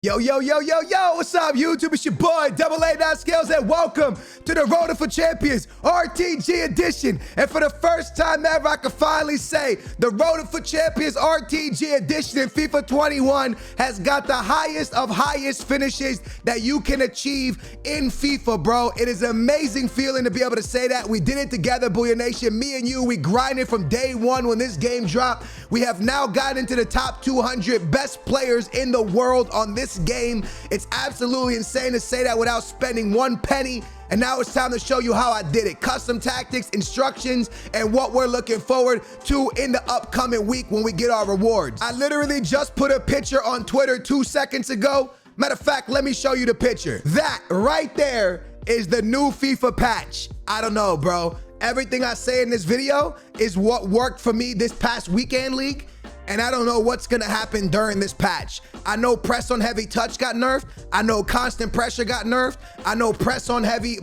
Yo, what's up, YouTube? It's your boy, Double A Not Scales, and welcome to the Road for Champions RTG edition. And for the first time ever, I can finally say the Road for Champions RTG edition in FIFA 21 has got the highest of highest finishes that you can achieve in FIFA, bro. It is an amazing feeling to be able to say that. We did it together, Booyah Nation. Me and you, we grinded from day one when this game dropped. We have now gotten into the top 200 best players in the world on this game. It's absolutely insane to say that without spending one penny. And now it's time to show you how I did it. Custom tactics, instructions, and what we're looking forward to in the upcoming week when we get our rewards. I literally just put a picture on Twitter 2 seconds ago. Matter of fact, let me show you the picture. That right there is the new FIFA patch. I don't know, bro. Everything I say in this video is what worked for me this past weekend league, and I don't know what's gonna happen during this patch. I know press on heavy touch got nerfed. I know constant pressure got nerfed. I know press on heavy,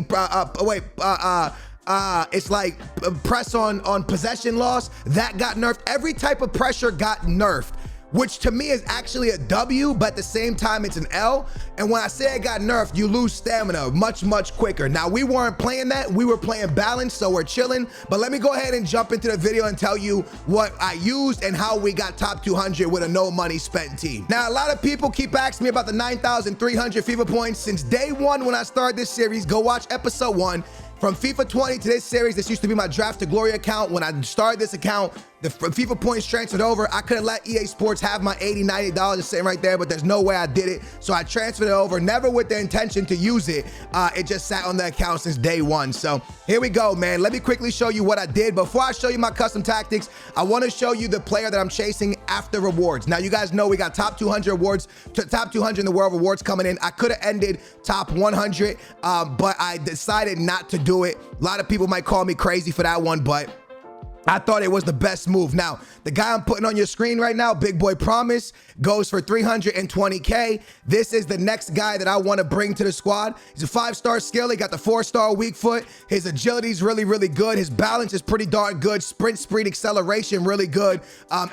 it's like press on possession loss, that got nerfed. Every type of pressure got nerfed, which to me is actually a W, but at the same time, it's an L. And when I say it got nerfed, you lose stamina much quicker. Now, we weren't playing that. We were playing balance, so we're chilling. But let me go ahead and jump into the video and tell you what I used and how we got top 200 with a no money spent team. Now, a lot of people keep asking me about the 9,300 FIFA points. Since day one when I started this series, go watch episode 1. From FIFA 20 to this series, this used to be my Draft to Glory account. When I started this account, the FIFA points transferred over. I could have let EA Sports have my $80, $90 sitting right there, but there's no way I did it. So I transferred it over, never with the intention to use it. It just sat on the account since day one. So here we go, man. Let me quickly show you what I did. Before I show you my custom tactics, I want to show you the player that I'm chasing after rewards. Now, you guys know we got top 200 awards, top 200 in the world rewards coming in. I could have ended top 100, but I decided not to do it. A lot of people might call me crazy for that one, but I thought it was the best move. Now, the guy I'm putting on your screen right now, Big Boy Promise, goes for 320K. This is the next guy that I want to bring to the squad. He's a 5-star skill. He got the 4-star weak foot. His agility is really good. His balance is pretty darn good. Sprint speed, acceleration, really good.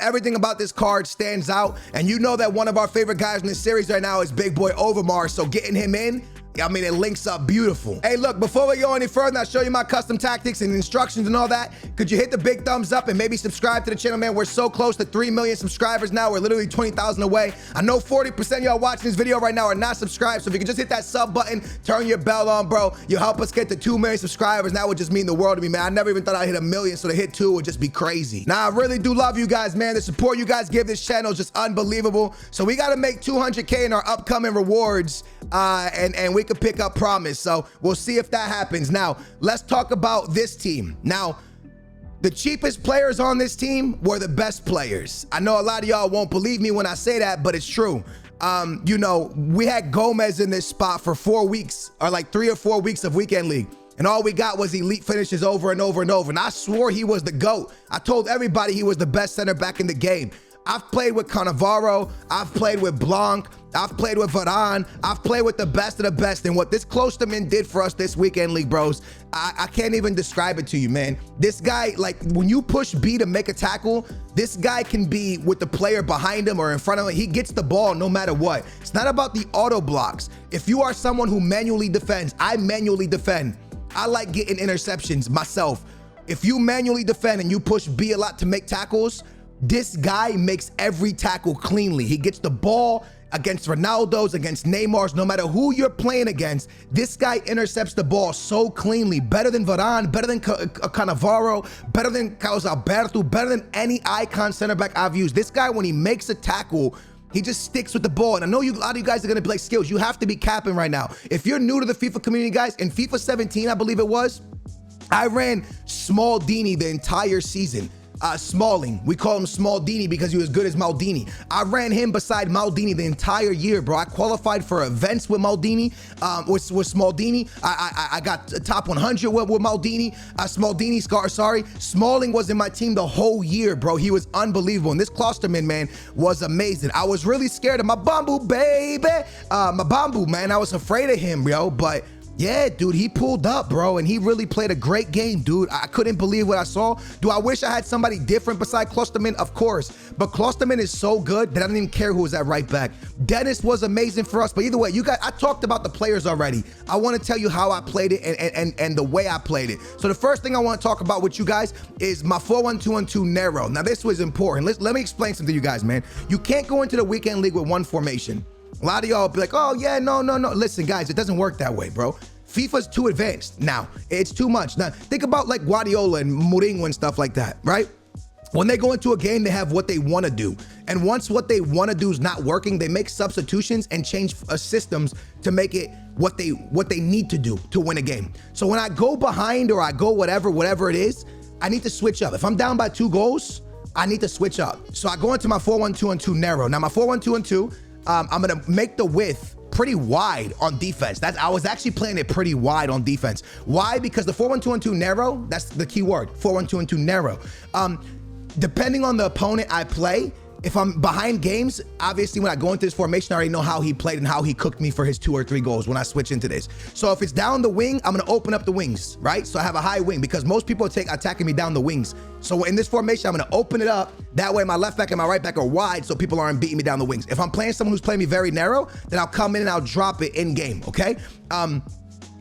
Everything about this card stands out. And you know that one of our favorite guys in this series right now is Big Boy Overpower. So getting him in, I mean, it links up beautiful. Hey, look, before we go any further and I show you my custom tactics and instructions and all that, could you hit the big thumbs up and maybe subscribe to the channel, man? We're so close to 3 million subscribers now. We're literally 20,000 away. I know 40% of y'all watching this video right now are not subscribed, so if you could just hit that sub button, turn your bell on, bro, you'll help us get to 2 million subscribers. That would just mean the world to me, man. I never even thought I'd hit 1 million, so to hit 2 would just be crazy. Now, I really do love you guys, man. The support you guys give this channel is just unbelievable. So we got to make 200K in our upcoming rewards, and we could pick up Promise. So we'll see if that happens. Now, let's talk about this team. Now, the cheapest players on this team were the best players. I know a lot of y'all won't believe me when I say that, but it's true. You know, we had Gomez in this spot for 4 weeks, or like 3 or 4 weeks of weekend league. And all we got was elite finishes over and over and over. And I swore he was the GOAT. I told everybody he was the best center back in the game. I've played with Cannavaro, I've played with Blanc, I've played with Varane, I've played with the best of the best, and what this Klosterman did for us this weekend league, bros, I can't even describe it to you, man. This guy, like, when you push B to make a tackle, this guy can be with the player behind him or in front of him. He gets the ball no matter what. It's not about the auto blocks. If you are someone who manually defends, I manually defend. I like getting interceptions myself. If you manually defend and you push B a lot to make tackles, this guy makes every tackle cleanly. He gets the ball against Ronaldo's, against Neymar's, no matter who you're playing against. This guy intercepts the ball so cleanly, better than Varane, better than Cannavaro, better than Carlos Alberto, better than any icon center back I've used. This guy, when he makes a tackle, he just sticks with the ball. And I know a lot of you guys are gonna be like, Skills, you have to be capping right now. If you're new to the FIFA community, guys, in FIFA 17, I believe it was, I ran Smaldini the entire season. Smalling, we call him Smaldini because he was good as Maldini. I ran him beside Maldini the entire year, bro. I qualified for events with Maldini, with Smaldini. I got top 100 with Maldini. Smalling was in my team the whole year, bro. He was unbelievable. And this Klosterman, man, was amazing. I was really scared of my Bambu, baby. My Bambu, man. I was afraid of him, bro. But Yeah, dude, he pulled up, bro, and he really played a great game, dude. I couldn't believe what I saw. Do I wish I had somebody different beside Klosterman? Of course, but Klosterman is so good that I don't even care who was at right back. Dennis was amazing for us, but either way, you guys, I talked about the players already. I want to tell you how I played it and the way I played it. So the first thing I want to talk about with you guys is my 4-1-2-1-2 narrow. Now, this was important. Let me explain something to you guys, man. You can't go into the weekend league with one formation. A lot of y'all be like, oh yeah, no. Listen, guys, it doesn't work that way, bro. FIFA's too advanced now. It's too much. Now, think about like Guardiola and Mourinho and stuff like that, right? When they go into a game, they have what they want to do. And once what they want to do is not working, they make substitutions and change systems to make it what they need to do to win a game. So when I go behind or I go whatever it is, I need to switch up. If I'm down by 2 goals, I need to switch up. So I go into my 4-1-2-1-2 narrow. Now my 4-1-2-1-2, I'm gonna make the width pretty wide on defense. I was actually playing it pretty wide on defense. Why? Because the 4-1-2-1-2 narrow, that's the key word, 4-1-2-1-2 narrow. Depending on the opponent I play, if I'm behind games, obviously when I go into this formation, I already know how he played and how he cooked me for his 2 or 3 goals when I switch into this. So if it's down the wing, I'm gonna open up the wings, right? So I have a high wing because most people attacking me down the wings. So in this formation, I'm gonna open it up. That way my left back and my right back are wide so people aren't beating me down the wings. If I'm playing someone who's playing me very narrow, then I'll come in and I'll drop it in game, okay?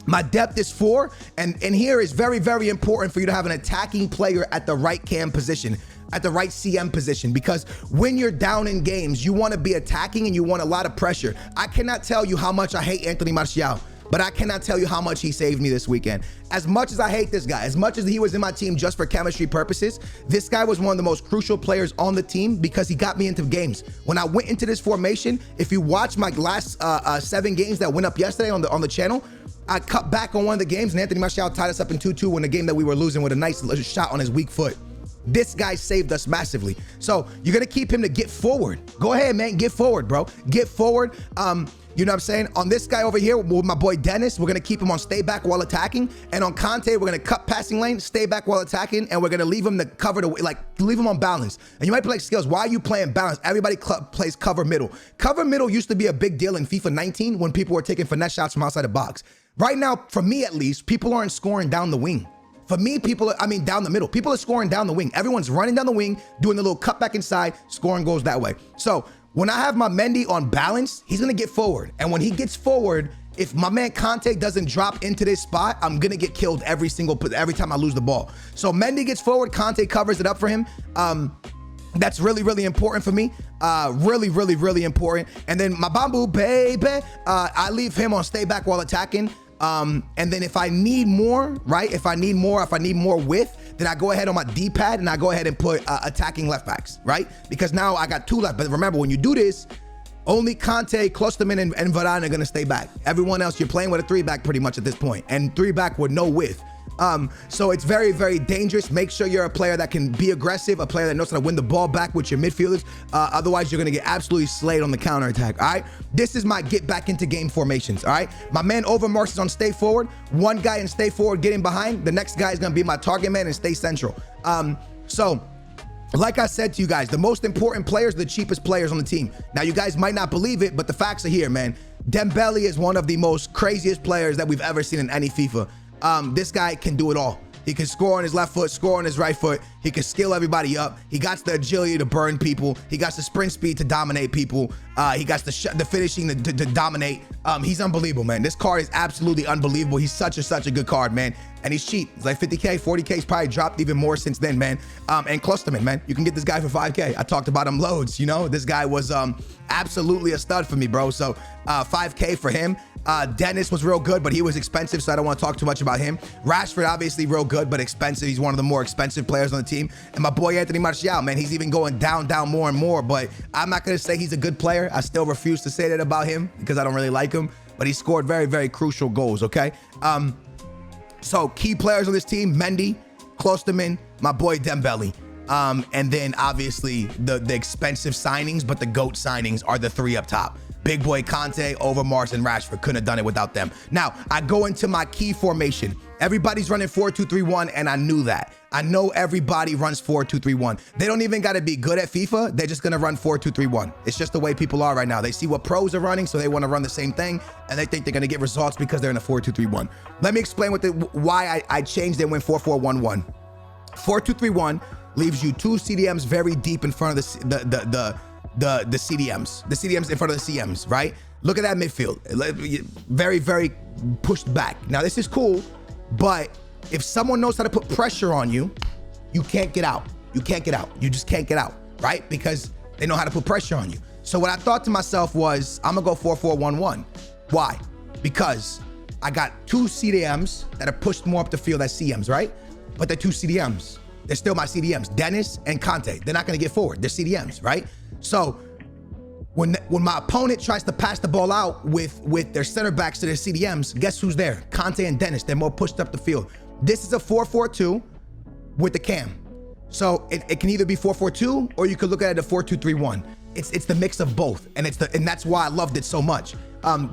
My depth is 4, and here is very, very important for you to have an attacking player at the right cam position, at the right CM position, because when you're down in games, you want to be attacking and you want a lot of pressure. I cannot tell you how much I hate Anthony Martial, but I cannot tell you how much he saved me this weekend. As much as I hate this guy, as much as he was in my team just for chemistry purposes, this guy was one of the most crucial players on the team because he got me into games. When I went into this formation, if you watch my last 7 games that went up yesterday on the channel, I cut back on one of the games and Anthony Martial tied us up in 2-2 in the game that we were losing with a nice shot on his weak foot. This guy saved us massively. So you're gonna keep him to get forward. Go ahead, man, get forward, bro. Get forward. You know what I'm saying? On this guy over here with my boy Dennis, we're gonna keep him on stay back while attacking. And on Conte, we're gonna cut passing lane, stay back while attacking, and we're gonna leave him to cover leave him on balance. And you might be like, Skills, why are you playing balance? Everybody plays cover middle. Cover middle used to be a big deal in FIFA 19 when people were taking finesse shots from outside the box. Right now, for me at least, people aren't scoring down the wing. For me, down the middle. People are scoring down the wing. Everyone's running down the wing, doing the little cut back inside, scoring goes that way. So when I have my Mendy on balance, he's gonna get forward. And when he gets forward, if my man Conte doesn't drop into this spot, I'm gonna get killed every time I lose the ball. So Mendy gets forward, Conte covers it up for him. That's really, really important for me. Really, really, really important. And then my Bamboo, baby, I leave him on stay back while attacking. And then if I need more, right? If I need more width, then I go ahead on my D-pad and I go ahead and put attacking left backs, right? Because now I got 2 left. But remember, when you do this, only Conte, Klosterman, and Varane are gonna stay back. Everyone else, you're playing with a 3-back pretty much at this point, and 3-back with no width. So it's very, very dangerous. Make sure you're a player that can be aggressive, a player that knows how to win the ball back with your midfielders. Otherwise, you're going to get absolutely slayed on the counterattack. All right. This is my get back into game formations. All right. My man Overmars is on stay forward. One guy in stay forward getting behind. The next guy is going to be my target man and stay central. So like I said to you guys, the most important players, the cheapest players on the team. Now, you guys might not believe it, but the facts are here, man. Dembele is one of the most craziest players that we've ever seen in any FIFA. This guy can do it all. He can score on his left foot, score on his right foot. He can skill everybody up. He got the agility to burn people. He got the sprint speed to dominate people. He got the finishing to dominate. He's unbelievable, man. This card is absolutely unbelievable. He's such a good card, man. And he's cheap. It's like 50K, 40K. He's probably dropped even more since then, man. And Klosterman, man. You can get this guy for 5K. I talked about him loads, you know. This guy was absolutely a stud for me, bro. So 5K for him. Dennis was real good, but he was expensive, so I don't want to talk too much about him. Rashford, obviously real good, but expensive. He's one of the more expensive players on the team. And my boy Anthony Martial, man, he's even going down more and more, but I'm not going to say he's a good player. I still refuse to say that about him because I don't really like him, but he scored very, very crucial goals, okay? So key players on this team, Mendy, Klosterman, my boy Dembele. And then obviously the expensive signings, but the GOAT signings are the 3 up top. Big boy Conte, Overmars, and Rashford. Couldn't have done it without them. Now, I go into my key formation. Everybody's running 4-2-3-1, and I knew that. I know everybody runs 4-2-3-1. They don't even got to be good at FIFA. They're just going to run 4-2-3-1. It's just the way people are right now. They see what pros are running, so they want to run the same thing, and they think they're going to get results because they're in a 4-2-3-1. Let me explain why I changed and went 4-4-1-1. 4-2-3-1 leaves you 2 CDMs very deep in front of the CDMs. The CDMs in front of the CMs, right? Look at that midfield. Very, very pushed back. Now, this is cool, but if someone knows how to put pressure on you, you can't get out. You can't get out. You just can't get out, right? Because they know how to put pressure on you. So what I thought to myself was, I'm gonna go 4-4-1-1. Why? Because I got 2 CDMs that are pushed more up the field as CMs, right? But they're 2 CDMs. They're still my CDMs, Dennis and Conte. They're not gonna get forward. They're CDMs, right? So when my opponent tries to pass the ball out with their center backs to their CDMs, guess who's there? Conte and Dennis. They're more pushed up the field. This is a 4-4-2 with the cam. So it can either be 4-4-2 or you could look at it a 4-2-3-1. It's the mix of both, and that's why I loved it so much.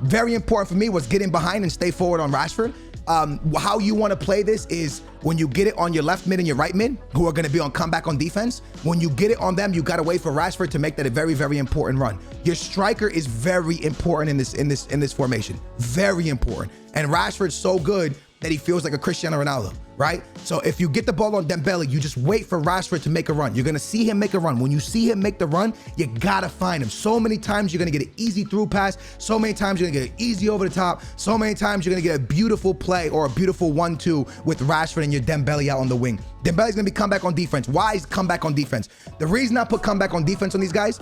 Very important for me was getting behind and stay forward on Rashford. How you want to play this is when you get it on your left mid and your right mid, who are going to be on comeback on defense. When you get it on them, you got to wait for Rashford to make that a very, very important run. Your striker is very important in this formation. Very important. And Rashford's so good that he feels like a Cristiano Ronaldo, right? So if you get the ball on Dembele, you just wait for Rashford to make a run. You're gonna see him make a run. When you see him make the run, you gotta find him. So many times you're gonna get an easy through pass. So many times you're gonna get an easy over the top. So many times you're gonna get a beautiful play or a beautiful 1-2 with Rashford and your Dembele out on the wing. Dembele's gonna be comeback on defense. Why is comeback on defense? The reason I put comeback on defense on these guys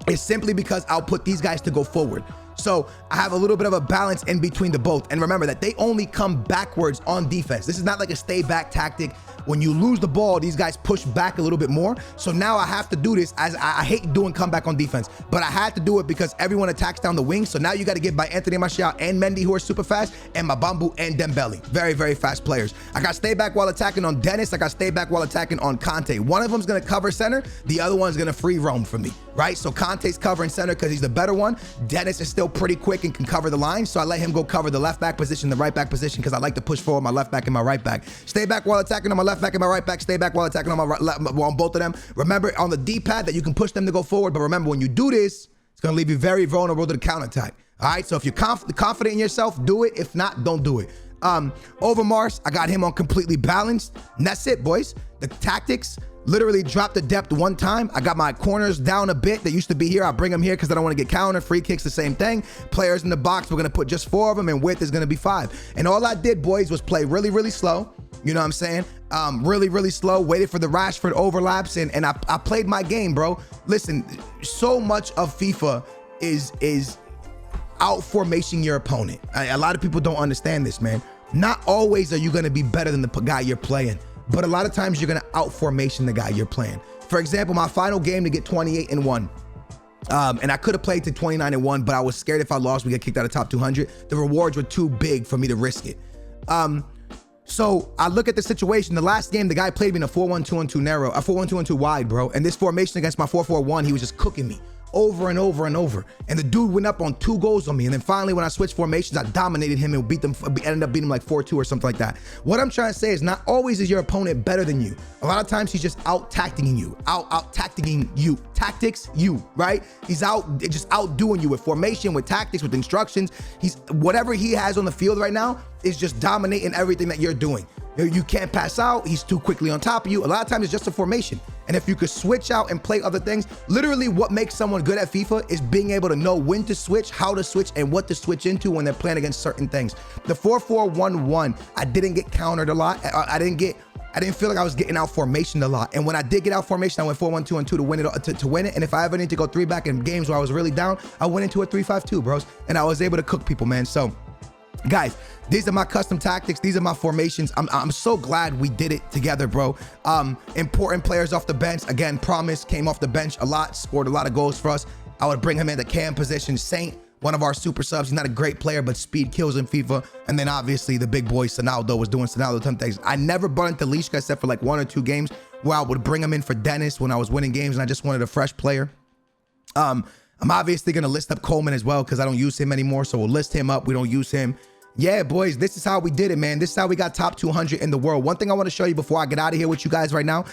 is simply because I'll put these guys to go forward. So I have a little bit of a balance in between the both. And remember that they only come backwards on defense. This is not like a stay back tactic. When you lose the ball, these guys push back a little bit more. So now I have to do this, as I hate doing comeback on defense, but I had to do it because everyone attacks down the wing. So now you got to get by Anthony Martial and Mendy, who are super fast, and Mabambu and Dembele. Very, very fast players. I got stay back while attacking on Dennis. I got stay back while attacking on Conte. One of them is going to cover center. The other one's going to free roam for me, right? So Conte's covering center because he's the better one. Dennis is still pretty quick and can cover the line. So I let him go cover the left back position, the right back position, because I like to push forward my left back and my right back. Stay back while attacking on my left back and my right back. Stay back while attacking on my on both of them. Remember on the D-pad that you can push them to go forward. But remember, when you do this, it's going to leave you very vulnerable to the counterattack. All right. So if you're confident in yourself, do it. If not, don't do it. Overmars, I got him on completely balanced. And that's it, boys. The tactics literally dropped the depth one time. I got my corners down a bit. They used to be here. I bring them here because I don't want to get counter. Free kicks, the same thing. Players in the box, we're going to put just 4 of them, and width is going to be 5. And all I did, boys, was play really, really slow. You know what I'm saying? Really, really slow. Waited for the Rashford overlaps, and I played my game, bro. Listen, so much of FIFA is out formation your opponent. A lot of people don't understand this, man. Not always are you going to be better than the guy you're playing, but a lot of times you're going to out formation the guy you're playing. For example, my final game to get 28-1. And I could have played to 29-1, but I was scared if I lost, we get kicked out of top 200. The rewards were too big for me to risk it. So I look at the situation. The last game, the guy played me in a 4-1-2-1-2 narrow, a 4-1-2-1-2 wide, bro. And this formation against my 4-4-1, he was just cooking me over and over and over. And the dude went up on 2 goals on me. And then finally, when I switched formations, I dominated him and ended up beating him like 4-2 or something like that. What I'm trying to say is not always is your opponent better than you. A lot of times he's just out-tacticking you, out-tacticking you. Tactics, you, right? He's just outdoing you with formation, with tactics, with instructions. Whatever he has on the field right now is just dominating everything that you're doing. You can't pass out. He's too quickly on top of you. A lot of times it's just a formation. And if you could switch out and play other things, literally what makes someone good at FIFA is being able to know when to switch, how to switch, and what to switch into when they're playing against certain things. The 4-4-1-1, I didn't get countered a lot. I didn't feel like I was getting out formation a lot. And when I did get out formation, I went 4-1-2-2 to win it, to win it. And if I ever need to go 3 back in games where I was really down, I went into a 3-5-2, bros. And I was able to cook people, man. So guys, these are my custom tactics. These are my formations. I'm so glad we did it together, bro. Important players off the bench. Again, Promise came off the bench a lot, scored a lot of goals for us. I would bring him in the cam position. Saint, one of our super subs. He's not a great player, but speed kills in FIFA. And then obviously the big boy Sonaldo was doing Sonaldo things. I never brought into Lishka except for like 1 or 2 games where I would bring him in for Dennis when I was winning games and I just wanted a fresh player. I'm obviously going to list up Coleman as well because I don't use him anymore. So we'll list him up. We don't use him. Yeah, boys, this is how we did it, man. This is how we got top 200 in the world. One thing I want to show you before I get out of here with you guys right now,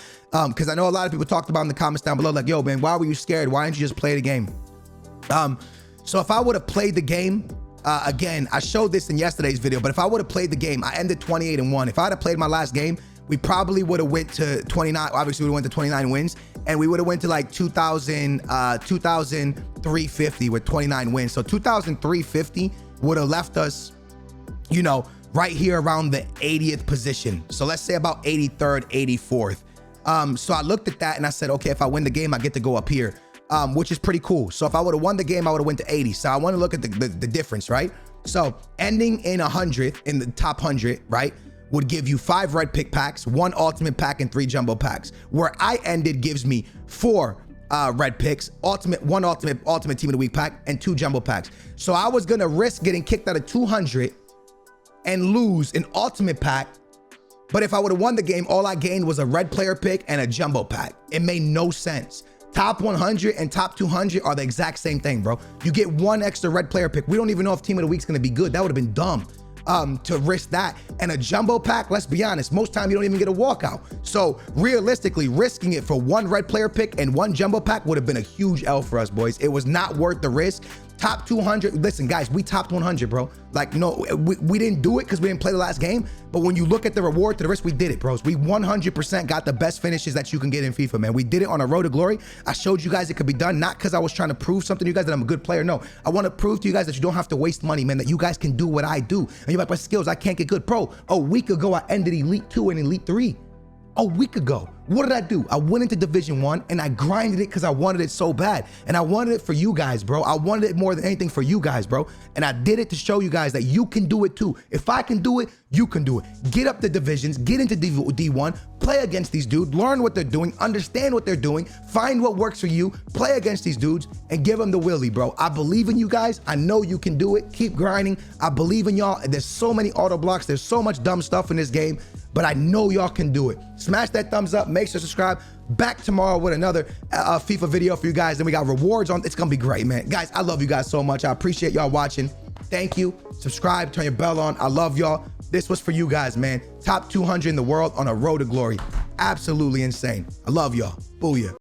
because I know a lot of people talked about in the comments down below, like, yo, man, why were you scared? Why didn't you just play the game? So if I would have played the game, again, I showed this in yesterday's video, but if I would have played the game, I ended 28-1. If I had played my last game, we probably would have went to 29. Obviously, we would have went to 29 wins, and we would have went to like 2,350 with 29 wins. So 2,350 would have left us, you know, right here around the 80th position. So let's say about 83rd, 84th. So I looked at that and I said, okay, if I win the game, I get to go up here, which is pretty cool. So if I would have won the game, I would have went to 80. So I want to look at the difference, right? So ending in 100, in the top 100, right, would give you 5 red pick packs, 1 ultimate pack, and 3 jumbo packs. Where I ended gives me 4 red picks, one ultimate team of the week pack, and 2 jumbo packs. So I was gonna risk getting kicked out of 200 and lose an ultimate pack. But if I would have won the game, all I gained was a red player pick and a jumbo pack. It made no sense. Top 100 and top 200 are the exact same thing, bro. You get 1 extra red player pick. We don't even know if team of the week's gonna be good. That would have been dumb to risk that. And a jumbo pack, let's be honest, most time you don't even get a walkout. So realistically, risking it for 1 red player pick and 1 jumbo pack would have been a huge L for us, boys. It was not worth the risk. Top 200, listen, guys, we topped 100, bro. Like, no, we didn't do it because we didn't play the last game. But when you look at the reward to the risk, we did it, bros. We 100% got the best finishes that you can get in FIFA, man. We did it on a road to glory. I showed you guys it could be done, not because I was trying to prove something to you guys that I'm a good player. No, I want to prove to you guys that you don't have to waste money, man, that you guys can do what I do. And you're like, my skills, I can't get good. Bro, a week ago, I ended Elite 2 and Elite 3. A week ago. What did I do? I went into Division 1 and I grinded it because I wanted it so bad. And I wanted it for you guys, bro. I wanted it more than anything for you guys, bro. And I did it to show you guys that you can do it too. If I can do it, you can do it. Get up the divisions, get into D1, play against these dudes, learn what they're doing, understand what they're doing, find what works for you, play against these dudes, and give them the willy, bro. I believe in you guys. I know you can do it. Keep grinding. I believe in y'all. There's so many auto blocks. There's so much dumb stuff in this game, but I know y'all can do it. Smash that thumbs up. Make sure to subscribe. Back tomorrow with another FIFA video for you guys. Then we got rewards on. It's gonna be great, man. Guys, I love you guys so much. I appreciate y'all watching. Thank you. Subscribe, turn your bell on. I love y'all. This was for you guys, man. Top 200 in the world on a road to glory. Absolutely insane. I love y'all. Booyah.